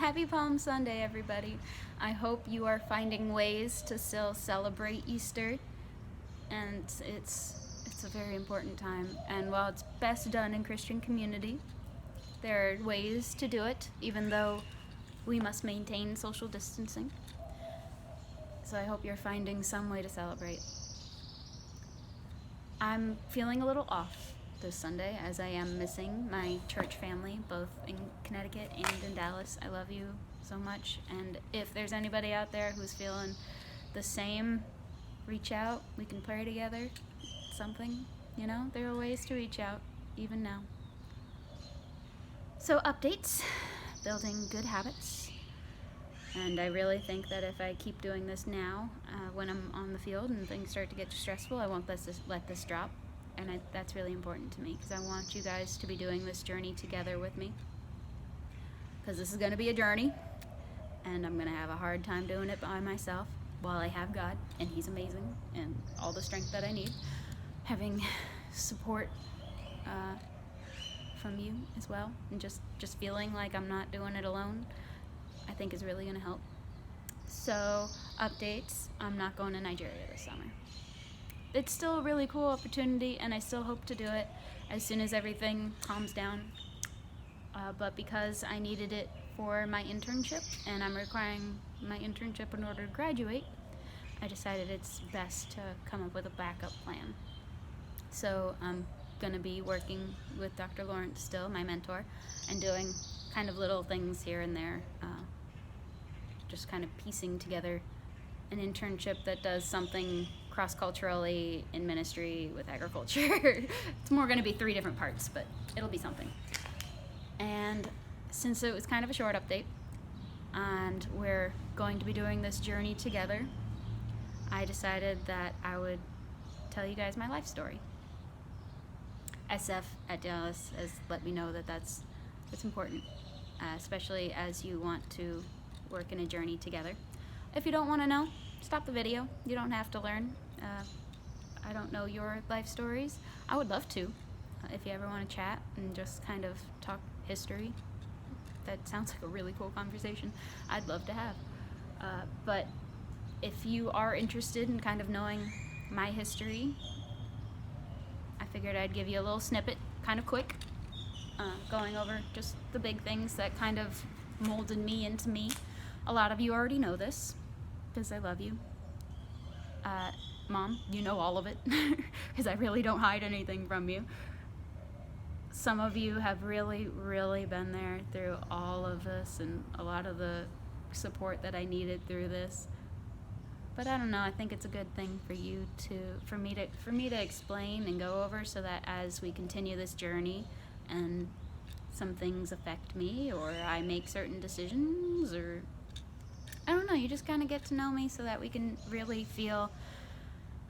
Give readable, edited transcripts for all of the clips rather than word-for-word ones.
Happy Palm Sunday, everybody. I hope you are finding ways to still celebrate Easter, and it's a very important time. And while it's best done in Christian community, there are ways to do it, even though we must maintain social distancing. So I hope you're finding some way to celebrate. I'm feeling a little off this Sunday, as I am missing my church family, both in Connecticut and in Dallas. I love you so much, and if there's anybody out there who's feeling the same, reach out. We can pray together. Something, there are ways to reach out, even now. So updates, building good habits, and I really think that if I keep doing this now, when I'm on the field and things start to get stressful, I won't let this drop. And that's really important to me, because I want you guys to be doing this journey together with me, because this is going to be a journey, and I'm going to have a hard time doing it by myself while I have God, and He's amazing, and all the strength that I need. Having support from you as well, and just feeling like I'm not doing it alone, I think is really going to help. So, updates, I'm not going to Nigeria this summer. It's still a really cool opportunity, and I still hope to do it as soon as everything calms down. But because I needed it for my internship, and I'm requiring my internship in order to graduate, I decided it's best to come up with a backup plan. So I'm going to be working with Dr. Lawrence still, my mentor, and doing kind of little things here and there, just kind of piecing together an internship that does something cross-culturally in ministry with agriculture. It's more going to be 3 different parts, but it'll be something. And since it was kind of a short update, and we're going to be doing this journey together, I decided that I would tell you guys my life story. SF at Dallas has let me know that that's important, especially as you want to work in a journey together. If you don't want to know, stop the video. You don't have to learn. I don't know your life stories. I would love to, if you ever want to chat and just kind of talk history. That sounds like a really cool conversation. I'd love to have. But if you are interested in kind of knowing my history, I figured I'd give you a little snippet, kind of quick, going over just the big things that kind of molded me into me. A lot of you already know this, because I love you. Mom, you know all of it, because I really don't hide anything from you. Some of you have really, really been there through all of this, and a lot of the support that I needed through this. But I don't know, I think it's a good thing for me to explain and go over, so that as we continue this journey and some things affect me, or I make certain decisions, or I don't know, you just kind of get to know me, so that we can really feel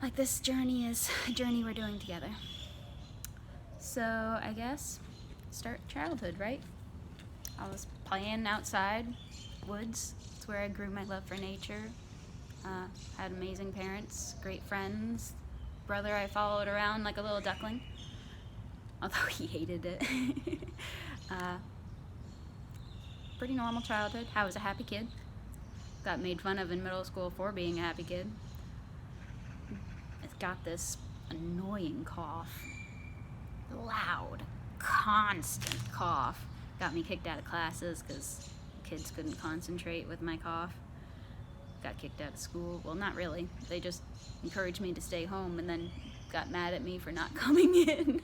like this journey is a journey we're doing together. So I guess start childhood, right? I was playing outside, woods. It's where I grew my love for nature. Had amazing parents, great friends, brother I followed around like a little duckling, although he hated it. Pretty normal childhood. I was a happy kid. Got made fun of in middle school for being a happy kid. It's got this annoying cough. Loud, constant cough. Got me kicked out of classes because kids couldn't concentrate with my cough. Got kicked out of school. Well, not really. They just encouraged me to stay home and then got mad at me for not coming in.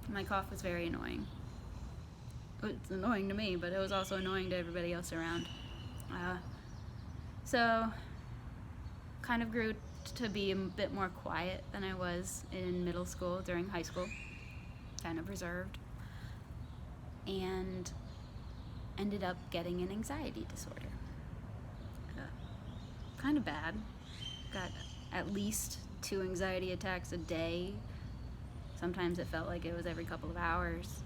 My cough was very annoying. It's annoying to me, but it was also annoying to everybody else around. So kind of grew to be a bit more quiet than I was in middle school, during high school, kind of reserved, and ended up getting an anxiety disorder. Kind of bad. Got at least 2 anxiety attacks a day. Sometimes it felt like it was every couple of hours.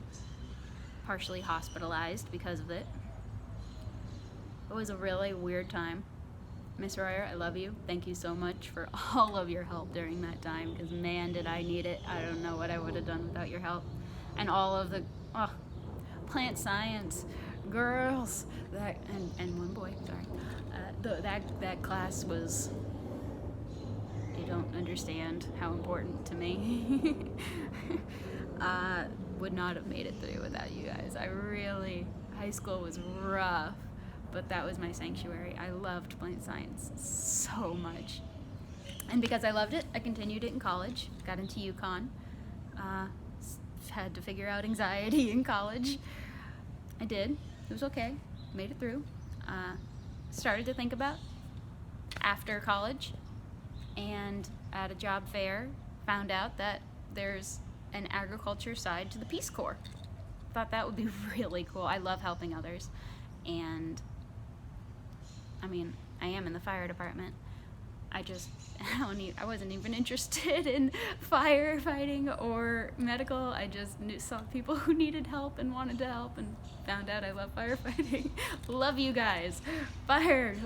Partially hospitalized because of it. It was a really weird time. Miss Royer, I love you. Thank you so much for all of your help during that time, because man, did I need it. I don't know what I would have done without your help. And all of the plant science, girls, and one boy, sorry. That class was, you don't understand how important to me. Would not have made it through without you guys. High school was rough, but that was my sanctuary. I loved plant science so much. And because I loved it, I continued it in college, got into UConn, had to figure out anxiety in college. I did. It was okay. Made it through. Started to think about after college, and at a job fair, found out that there's an agriculture side to the Peace Corps. Thought that would be really cool. I love helping others, and I mean, I am in the fire department. I wasn't even interested in firefighting or medical. I just saw people who needed help and wanted to help, and found out I love firefighting. Love you guys. Fire.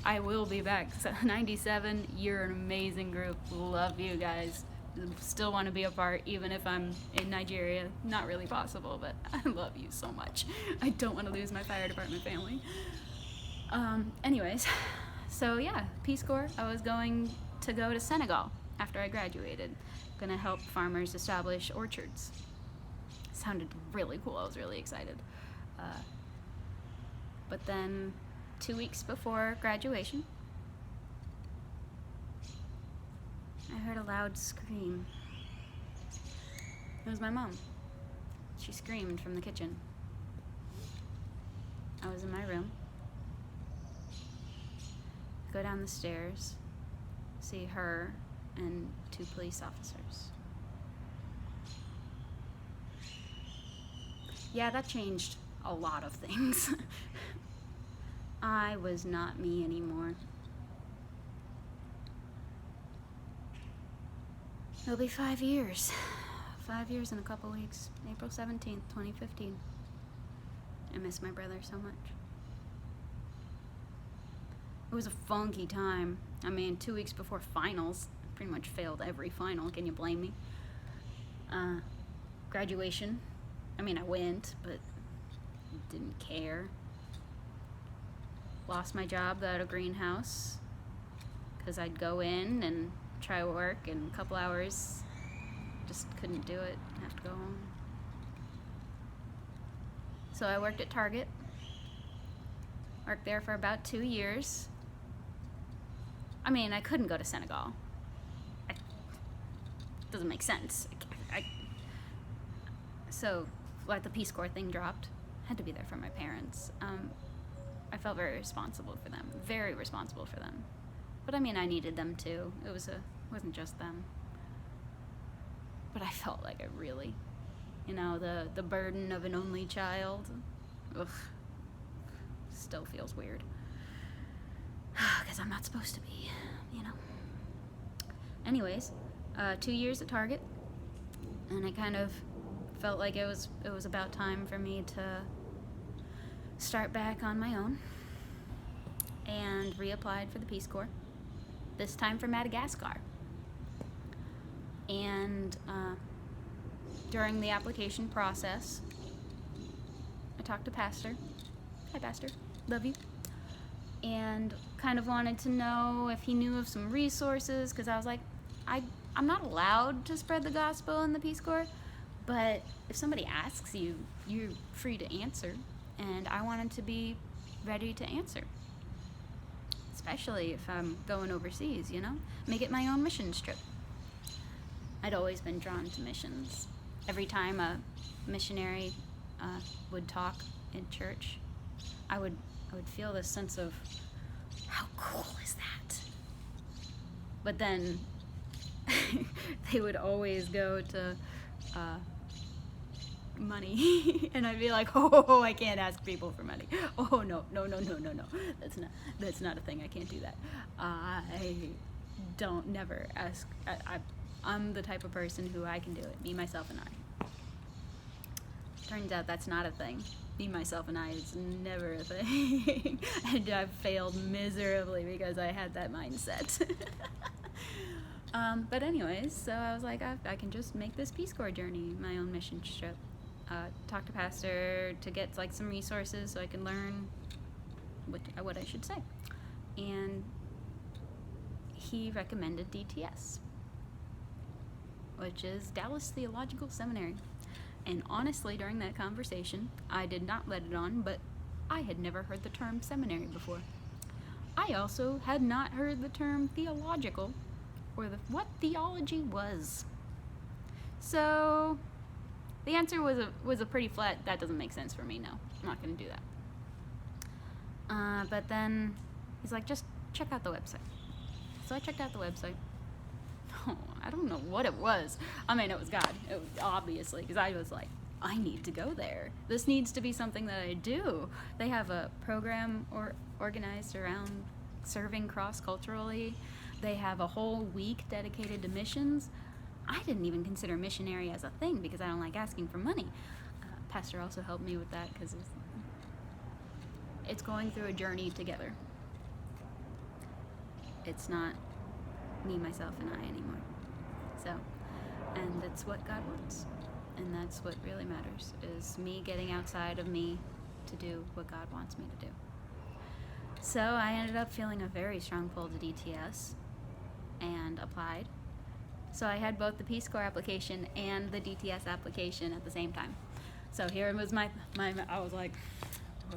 I will be back. 97. You're an amazing group. Love you guys. Still want to be a part, even if I'm in Nigeria. Not really possible, but I love you so much. I don't want to lose my fire department family. Anyways, so yeah, Peace Corps. I was going to go to Senegal after I graduated. Gonna help farmers establish orchards. Sounded really cool. I was really excited. But then 2 weeks before graduation, I heard a loud scream. It was my mom. She screamed from the kitchen. I was in my room. Go down the stairs, see her and 2 police officers. Yeah, that changed a lot of things. I was not me anymore. It'll be 5 years. 5 years in a couple weeks. April 17th, 2015. I miss my brother so much. It was a funky time. I mean, 2 weeks before finals. Pretty much failed every final. Can you blame me? Graduation. I mean, I went, but didn't care. Lost my job at a greenhouse because I'd go in and try work in a couple hours. Just couldn't do it. Have to go home. So I worked at Target. Worked there for about 2 years. I mean, I couldn't go to Senegal. Doesn't make sense. So, like, the Peace Corps thing dropped. Had to be there for my parents. I felt very responsible for them. Very responsible for them. But I mean, I needed them too. It wasn't just them. But I felt like I really, the burden of an only child. Ugh. Still feels weird. Because I'm not supposed to be, Anyways, 2 years at Target, and I kind of felt like it was about time for me to start back on my own, and reapplied for the Peace Corps, this time for Madagascar. And during the application process, I talked to Pastor. Hi, Pastor. Love you. And kind of wanted to know if he knew of some resources, because I was like, I'm not allowed to spread the gospel in the Peace Corps, but if somebody asks you, you're free to answer, and I wanted to be ready to answer, especially if I'm going overseas, make it my own missions trip. I'd always been drawn to missions. Every time a missionary would talk in church, I would feel this sense of, how cool is that? But then they would always go to money, and I'd be like, oh, I can't ask people for money. Oh, no. That's not a thing. I can't do that. I don't never ask. I'm the type of person who I can do it. Me, myself, and I. Turns out that's not a thing. Me, myself, and I is never a thing. And I've failed miserably because I had that mindset. But anyways, so I was like, I can just make this Peace Corps journey my own mission trip. talked to pastor to get like some resources so I can learn what I should say. And he recommended DTS, which is Dallas Theological Seminary. And honestly, during that conversation, I did not let it on, but I had never heard the term seminary before. I also had not heard the term theological, or what theology was. So the answer was a pretty flat, that doesn't make sense for me, no. I'm not going to do that. But then he's like, just check out the website. So I checked out the website. Oh, I don't know what it was. I mean, it was God, obviously, because I was like, I need to go there. This needs to be something that I do. They have a program organized around serving cross-culturally. They have a whole week dedicated to missions. I didn't even consider missionary as a thing because I don't like asking for money. Pastor also helped me with that because it's going through a journey together. It's not me, myself, and I anymore. So, and that's what God wants. And that's what really matters, is me getting outside of me to do what God wants me to do. So I ended up feeling a very strong pull to DTS and applied. So I had both the Peace Corps application and the DTS application at the same time. So here was my I was like,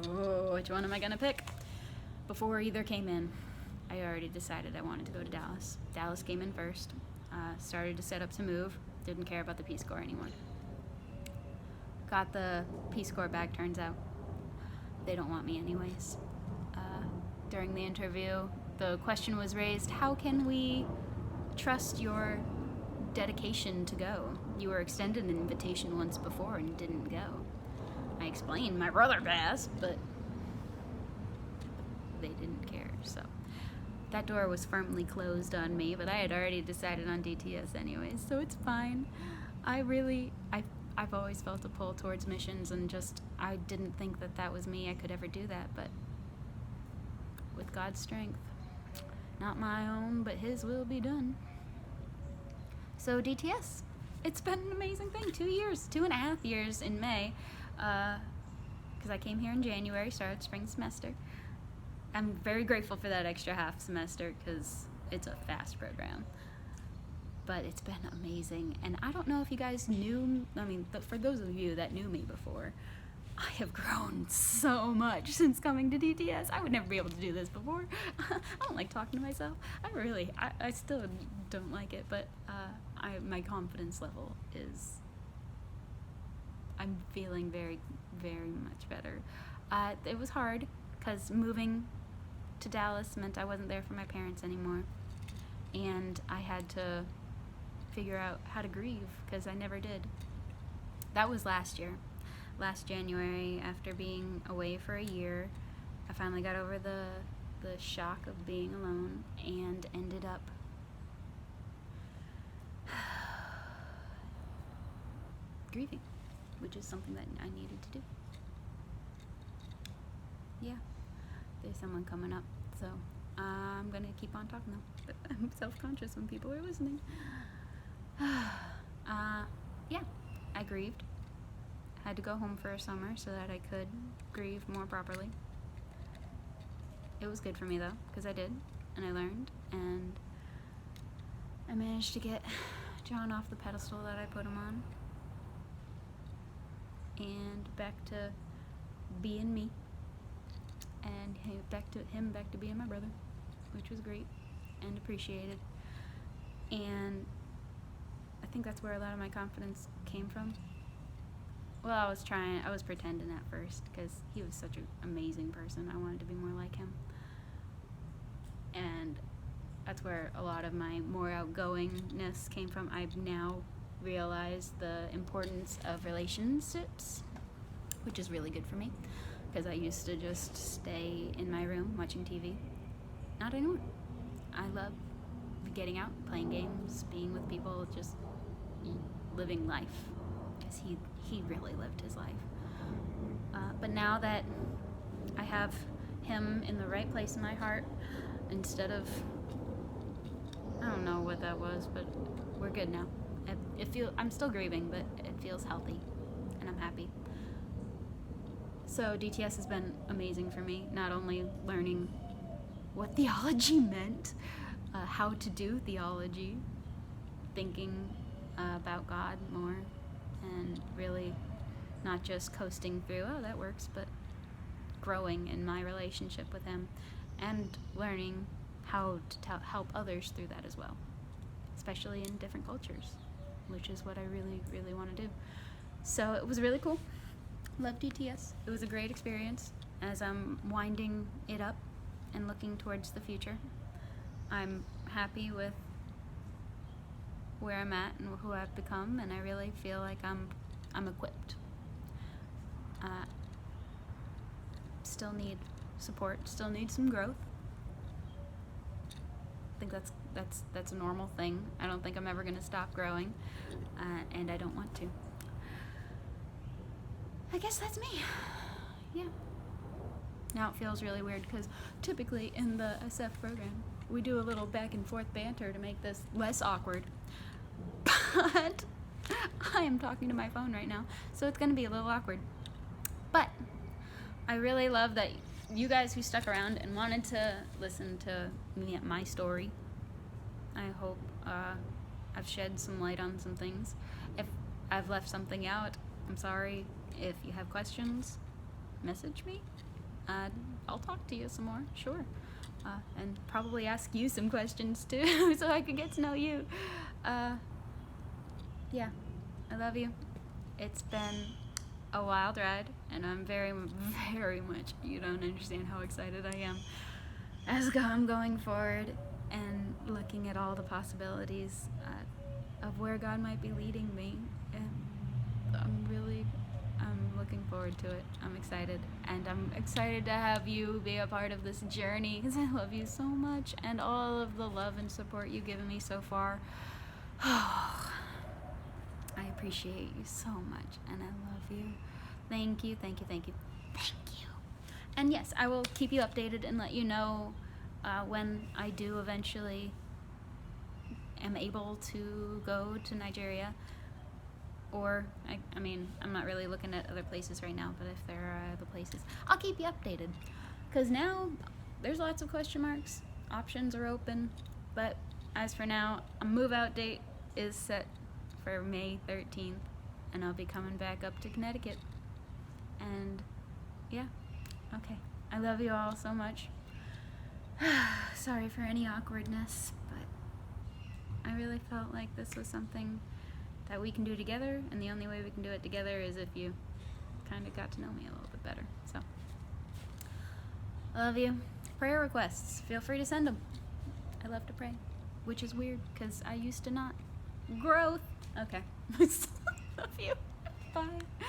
oh, which one am I gonna pick? Before either came in, I already decided I wanted to go to Dallas. Dallas came in first. Started to set up to move. Didn't care about the Peace Corps anymore. Got the Peace Corps back, turns out. They don't want me anyways. During the interview, the question was raised, how can we trust your dedication to go? You were extended an invitation once before and didn't go. I explained my brother passed, but they didn't care, so. That door was firmly closed on me, but I had already decided on DTS anyways, so it's fine. I've always felt a pull towards missions, and just, I didn't think that was me. I could ever do that, but with God's strength, not my own, but His will be done. So DTS, it's been an amazing thing. 2.5 years in May, because I came here in January, started spring semester. I'm very grateful for that extra half semester because it's a fast program. But it's been amazing. And I don't know if you guys knew, for those of you that knew me before, I have grown so much since coming to DTS. I would never be able to do this before. I don't like talking to myself. I still don't like it, but my confidence level is, I'm feeling very, very much better. It was hard because moving to Dallas meant I wasn't there for my parents anymore, and I had to figure out how to grieve because I never did. That was last January, after being away for a year. I finally got over the shock of being alone and ended up grieving, which is something that I needed to do. Yeah. There's someone coming up, so I'm gonna keep on talking though, but I'm self-conscious when people are listening. Yeah, I grieved. Had to go home for a summer so that I could grieve more properly. It was good for me though, because I did, and I learned, and I managed to get John off the pedestal that I put him on, and back to being me. And back to being my brother, which was great and appreciated. And I think that's where a lot of my confidence came from. Well, I was pretending at first because he was such an amazing person. I wanted to be more like him. And that's where a lot of my more outgoingness came from. I've now realized the importance of relationships, which is really good for me. Because I used to just stay in my room watching TV. Not anymore. I love getting out, playing games, being with people, just living life. Because he really lived his life. But now that I have him in the right place in my heart, instead of, I don't know what that was, but we're good now. I'm still grieving, but it feels healthy. And and I'm happy. So DTS has been amazing for me, not only learning what theology meant, how to do theology, thinking about God more, and really not just coasting through, oh, that works, but growing in my relationship with Him, and learning how to help others through that as well, especially in different cultures, which is what I really, really want to do. So it was really cool. Love DTS. It was a great experience. As I'm winding it up and looking towards the future, I'm happy with where I'm at and who I've become, and I really feel like I'm equipped. Still need support, still need some growth. I think that's a normal thing. I don't think I'm ever going to stop growing, and I don't want to. I guess that's me. Yeah. Now it feels really weird because typically in the SF program we do a little back and forth banter to make this less awkward. But I am talking to my phone right now, so it's going to be a little awkward. But I really love that you guys who stuck around and wanted to listen to me, my story. I hope I've shed some light on some things. If I've left something out, I'm sorry. If you have questions, message me. I'll talk to you some more, sure. And probably ask you some questions too, so I could get to know you. Yeah, I love you. It's been a wild ride, and I'm very, very much, you don't understand how excited I am as I'm going forward and looking at all the possibilities of where God might be leading me. And I'm looking forward to it. I'm excited, and I'm excited to have you be a part of this journey because I love you so much, and all of the love and support you've given me so far. I appreciate you so much, and I love you. Thank you, thank you, thank you, thank you. And yes, I will keep you updated and let you know when I do eventually am able to go to Nigeria. Or, I mean, I'm not really looking at other places right now, but if there are other places, I'll keep you updated. Because now, there's lots of question marks. Options are open. But as for now, a move-out date is set for May 13th. And I'll be coming back up to Connecticut. And, yeah. Okay. I love you all so much. Sorry for any awkwardness, but I really felt like this was something that we can do together, and the only way we can do it together is if you kind of got to know me a little bit better. So, I love you. Prayer requests, feel free to send them. I love to pray, which is weird because I used to not. Growth. Okay. Love you. Bye.